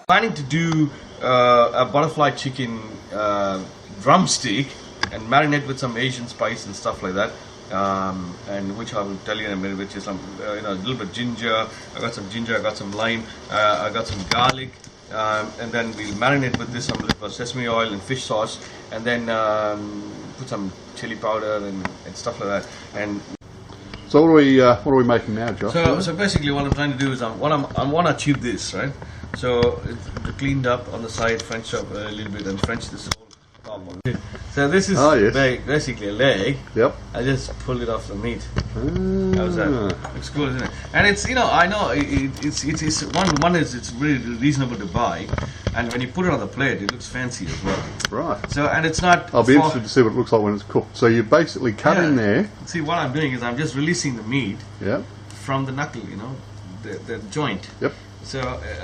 Planning to do a butterfly chicken drumstick and marinate with some Asian spice and stuff like that, and which I will tell you in a minute, which is some a little bit of ginger. I got some ginger, I got some lime, I got some garlic, and then we'll marinate with this some little sesame oil and fish sauce, and then put some chili powder and stuff like that. And so what are we making now, Josh? So basically what I'm trying to do is I want to achieve this, right? So it's cleaned up on the side, French up a little bit, and French this whole top on it. So this is basically a leg. Yep. I just pulled it off the meat. How's that? Looks cool, isn't it? And it's I know it's one is it's really reasonable to buy, and when you put it on the plate, it looks fancy as well. Right. So and it's not. I'll be interested to see what it looks like when it's cooked. So you basically cut in there. See, what I'm doing is I'm just releasing the meat. Yep. From the knuckle, the joint. Yep. So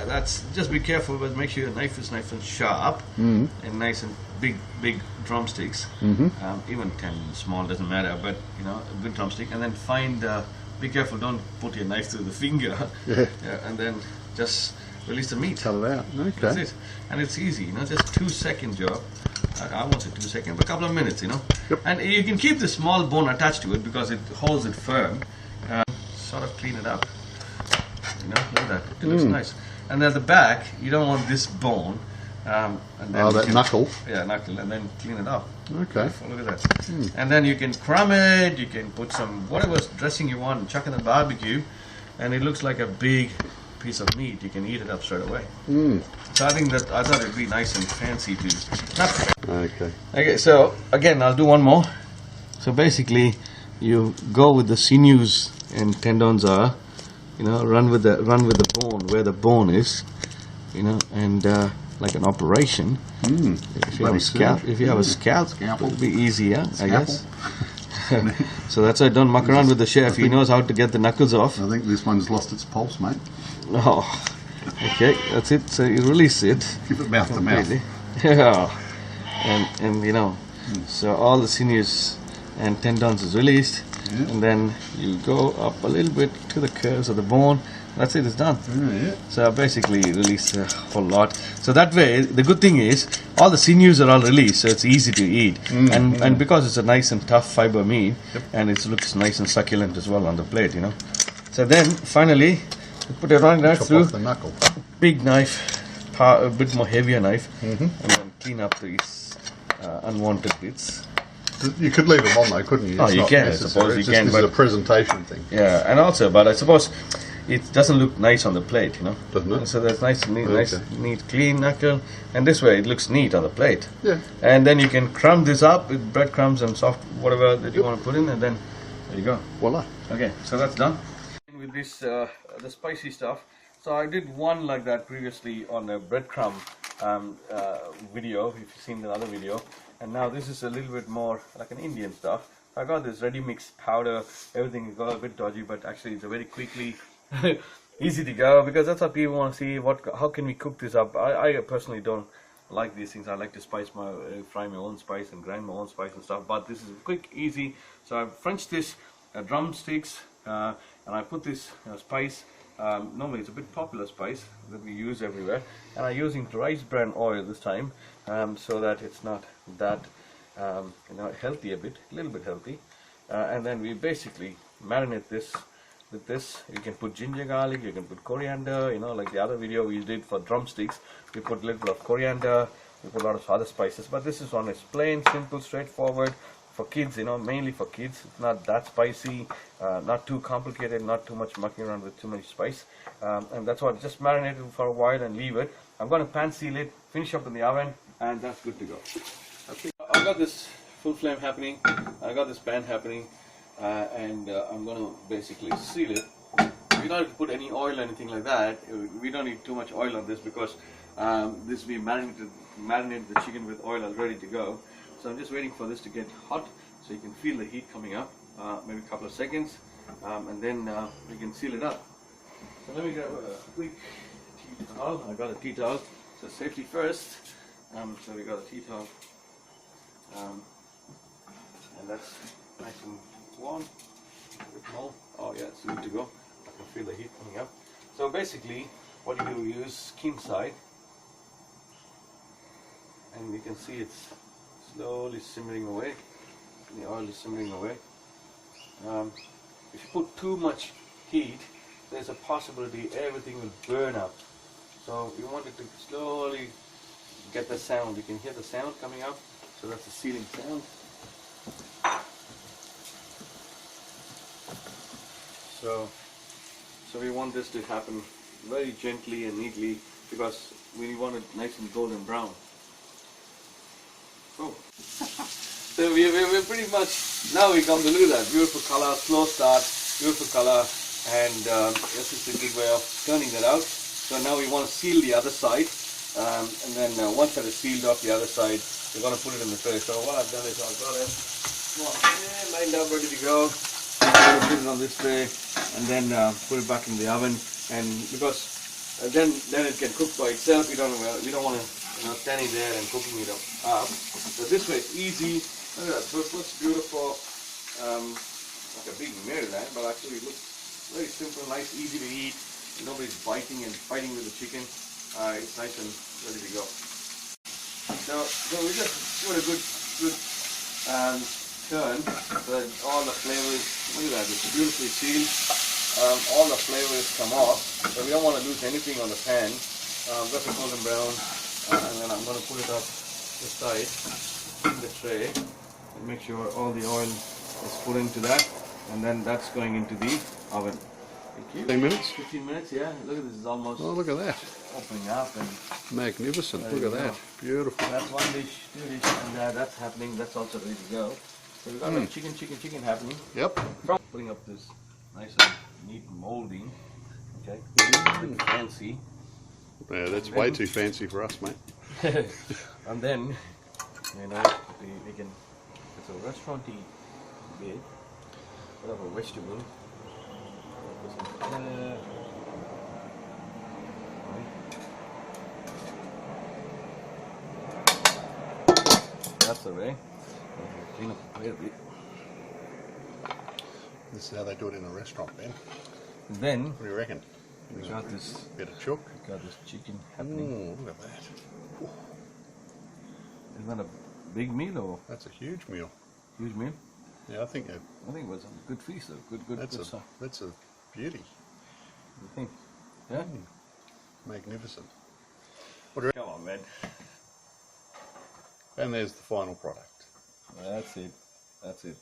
that's, just be careful, but make sure your knife is nice and sharp and nice and big drumsticks. Even 10 small doesn't matter, but a good drumstick. And then be careful, don't put your knife through the finger. Yeah, and then just release the meat. Cut it out. Okay. That's it. And it's easy, just 2-second job. I won't say 2 seconds, but a couple of minutes, Yep. And you can keep the small bone attached to it because it holds it firm. Sort of clean it up. Look at that. It looks nice. And at the back, you don't want this bone. And then that knuckle. Yeah, knuckle, and then clean it up. Okay. Look at that. And then you can crumb it. You can put some whatever dressing you want, and chuck in the barbecue, and it looks like a big piece of meat. You can eat it up straight away. So I thought it'd be nice and fancy to. Okay. Okay. So again, I'll do one more. So basically, you go with the sinews and tendons are. Run with the bone where the bone is, and like an operation. If you have a scalp, it'll be easier, I guess. So that's why don't muck around with the chef. He knows how to get the knuckles off. I think this one's lost its pulse, mate. Oh, okay, that's it. So you release it. Keep it mouth to mouth. Yeah, and so all the sinews and tendons is released. And then you go up a little bit to the curves of the bone. That's it, it's done. So basically release a whole lot. So that way, the good thing is, all the sinews are all released, so it's easy to eat. And because it's a nice and tough fiber meat, and it looks nice and succulent as well on the plate, So then, finally, you put a running knife through, off the knuckle. Big knife, a bit more heavier knife, and then clean up these unwanted bits. You could leave them on though, couldn't you? You can, I suppose you can. This is a presentation thing. Yeah, and also, but I suppose it doesn't look nice on the plate, Doesn't it? So that's nice, neat, clean knuckle, and this way it looks neat on the plate. Yeah. And then you can crumb this up with breadcrumbs and soft whatever that you want to put in, and then there you go. Voila. Okay, so that's done. With this, the spicy stuff. So I did one like that previously on a breadcrumb video, if you've seen the other video. And now this is a little bit more like an Indian stuff. I got this ready mix powder. Everything got a bit dodgy, but actually it's a very quickly easy to go, because that's what people want to see. How can we cook this up? I personally don't like these things. I like to fry my own spice and grind my own spice and stuff. But this is quick, easy. So I've Frenched this drumsticks, and I put this spice. Normally it's a bit popular spice that we use everywhere, and I'm using rice bran oil this time, so that it's not that healthy, a little bit healthy, and then we basically marinate this with this. You can put ginger, garlic, you can put coriander, like the other video we did for drumsticks. We put a little of coriander, we put a lot of other spices, but this one is plain, simple, straightforward. For kids, mainly for kids. It's not that spicy, not too complicated, not too much mucking around with too much spice. And that's what, just marinate it for a while and leave it. I'm going to pan seal it, finish up in the oven, and that's good to go. Okay. I've got this full flame happening, I got this pan happening, and I'm going to basically seal it. We don't have to put any oil or anything like that. We don't need too much oil on this, because we marinated the chicken with oil already to go. So I'm just waiting for this to get hot, so you can feel the heat coming up, maybe a couple of seconds, and then we can seal it up. So let me grab a quick tea towel. I got a tea towel, so safety first. So we got a tea towel, and that's nice and warm. A bit more. Oh yeah, it's good to go. I can feel the heat coming up. So basically, what you do, you use skin side, and you can see it's slowly simmering away. The oil is simmering away. If you put too much heat, there's a possibility everything will burn up. So you want it to slowly get the sound. You can hear the sound coming up. So that's the searing sound. So we want this to happen very gently and neatly because we want it nice and golden brown. Oh. So we're pretty much, now we come to look at that. Beautiful color, slow start, beautiful color, and this is a good way of turning that out. So now we want to seal the other side, and then once that is sealed off the other side, we're going to put it in the tray. So what I've done is I've got it lined up, ready to go. I'm going to put it on this tray, and then put it back in the oven. And because then it can cook by itself. We don't want to standing there and cooking it up. So this way it's easy. Look at that. So it looks beautiful, like a big meal, but actually it looks very simple, nice, easy to eat. Nobody's biting and fighting with the chicken. It's nice and ready to go. So we just give it a good turn so that all the flavors, look at that, it's beautifully sealed. All the flavors come off. So we don't want to lose anything on the pan. That's a golden brown. And then I'm going to put it up the side in the tray and make sure all the oil is put into that, and then that's going into the oven. 15 minutes? 15 minutes, yeah. Look at this, is almost Look at that. opening up. And Magnificent. Look at that. Beautiful. that's one dish, two dishes, and that's happening. That's also ready to go. So we've got like chicken happening. Yep. From putting up this nice and neat molding. Okay, fancy. Yeah, that's way too fancy for us, mate. And then, we can, it's a restaurant-y bit, bit of a vegetable. That's the way. Clean up the plate a bit. This is how they do it in a restaurant, Ben. And then, What do you reckon? we got this Bit of chook. chicken happening. Look at that. Isn't that a big meal or That's a huge meal. huge meal? Yeah, I think I think it was a good feast though. Good stuff. that's a beauty. You think? Yeah? Magnificent. Come on, man. And there's the final product. That's it. That's it.